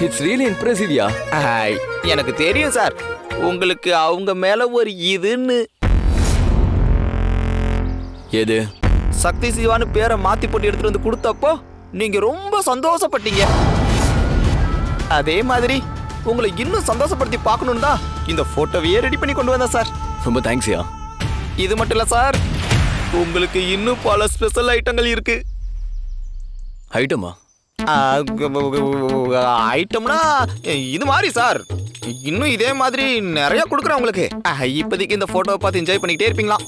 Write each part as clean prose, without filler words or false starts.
It's really இம்ப்ரெசிவ்யா. எனக்கு தெரியும் sir, உங்களுக்கு அவங்க மேல ஒரு இதுன்னு. எது? சக்தி சிவான்னு பேரை மாத்தி போட்டு எடுத்துட்டு வந்து கொடுத்தப்போ நீங்க ரொம்ப சந்தோஷப்பட்டீங்க. அதே மாதிரி உங்களை இன்னும் சந்தோஷப்படுத்தி பார்க்கணும்னு தான் இந்த போட்டோவையே ரெடி பண்ணி கொண்டு வந்தேன் சார். ரொம்ப தேங்க்ஸ்யா. இது மட்டும் இல்ல சார், உங்களுக்கு இன்னும் பல ஸ்பெஷல் ஐட்டங்கள் இருக்கு. ஐட்டமா? ஐட்டம்னா இது மாதிரி சார், இன்னும் இதே மாதிரி நிறைய கொடுக்குறேன் உங்களுக்கு. இப்போதைக்கு இந்த போட்டோவை பார்த்து என்ஜாய் பண்ணிக்கிட்டே இருப்பீங்களா?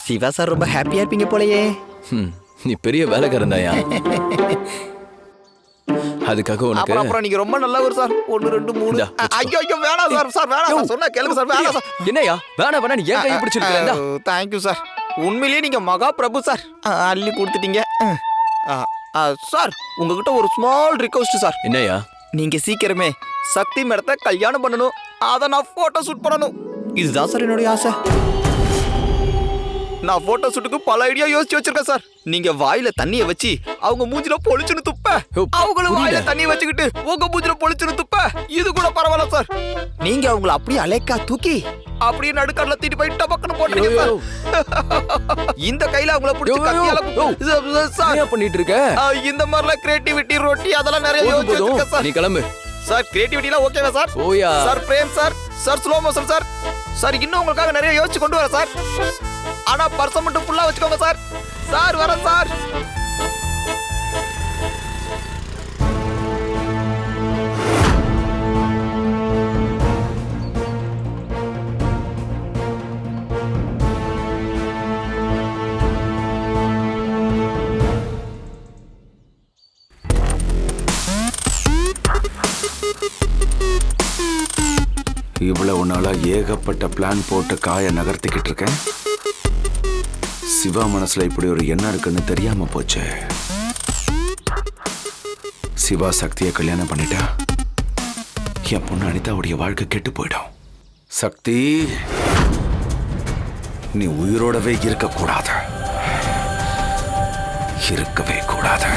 சிவா சார் ரொம்ப ஹாப்பியா இருப்பீங்க போலயே. நீ பெரிய வேலைக்காரன் தான்யா. அதுக்காக உனக்கு அப்புறம் நீங்க ரொம்ப நல்லவர் சார். 1 2 3. ஐயோ ஐயோ வேணாம் சார், சார் வேணாம் சார், சொன்னா கேளுங்க சார், வேணாம் சார். என்னையா வேணா நீ ஏன் கையை பிடிச்சிருக்கா? தேங்க்யூ சார், உண்மையிலேயே நீங்க மகா பிரபு சார். அள்ளி கொடுத்துட்டீங்க சார். உங்ககிட்ட ஒரு ஸ்மால் ரிக்வெஸ்ட் சார். என்னையா? நீங்க சீக்கிரமே சக்தி மேடத்தை கல்யாணம் பண்ணணும், அதை நான் போட்டோ ஷூட் பண்ணணும். இதுதான் சார் என்னுடைய ஆசை. நான் போட்டோ ஷூட்டுக்கு பல ஐடியா யோசிச்சு வச்சிருக்கேன் சார். நீங்க வாயில தண்ணிய வச்சு அவங்க மூஞ்சில பொழிச்சுன்னு துப்ப, அவங்களும் வாயில தண்ணிய வச்சுக்கிட்டு உங்க மூஞ்சில பொழிச்சுன்னு துப்ப, இது கூட பரவாயில்ல சார். நீங்க அவங்கள அப்படியே அலைக்கா தூக்கி அப்படியே நடுக்கடல தீட்டு போய் டபக்குன்னு போட்டுருங்க சார். இந்த கையில அவங்கள பிடிச்சி கத்தியால சார் பண்ணிட்டு இருக்க. இந்த மாதிரிலாம் கிரியேட்டிவிட்டி ரொட்டி அதெல்லாம் நிறைய யோசிச்சு வச்சிருக்கேன் சார். நீ கிளம்பு சார். கிரியேட்டிவிட்டிலாம் ஓகேவா சார்? ஓயா sir. Prem sir, sir slow motion sir. Sir இன்னும் உங்களுக்காக நிறைய யோசிச்சு கொண்டு வரேன் சார். ஆனா பர்ச மட்டும் ஃபுல்லா வச்சுக்கோங்க சார். சார் வரேன் சார். இவ்வளவு நாளா ஏகப்பட்ட பிளான் போட்டு காய நகர்த்திக்கிட்டு இருக்கேன். சிவா மனசுல இப்படி ஒரு எண்ணம் இருக்குன்னு தெரியாம போச்சு. சிவா சக்தியை கல்யாணம் பண்ணிட்டா என் பொண்ணு அனிதாவுடைய வாழ்க்கை கெட்டு போயிடும். சக்தி, நீ உயிரோடவே இருக்கக்கூடாது, இருக்கவே கூடாது.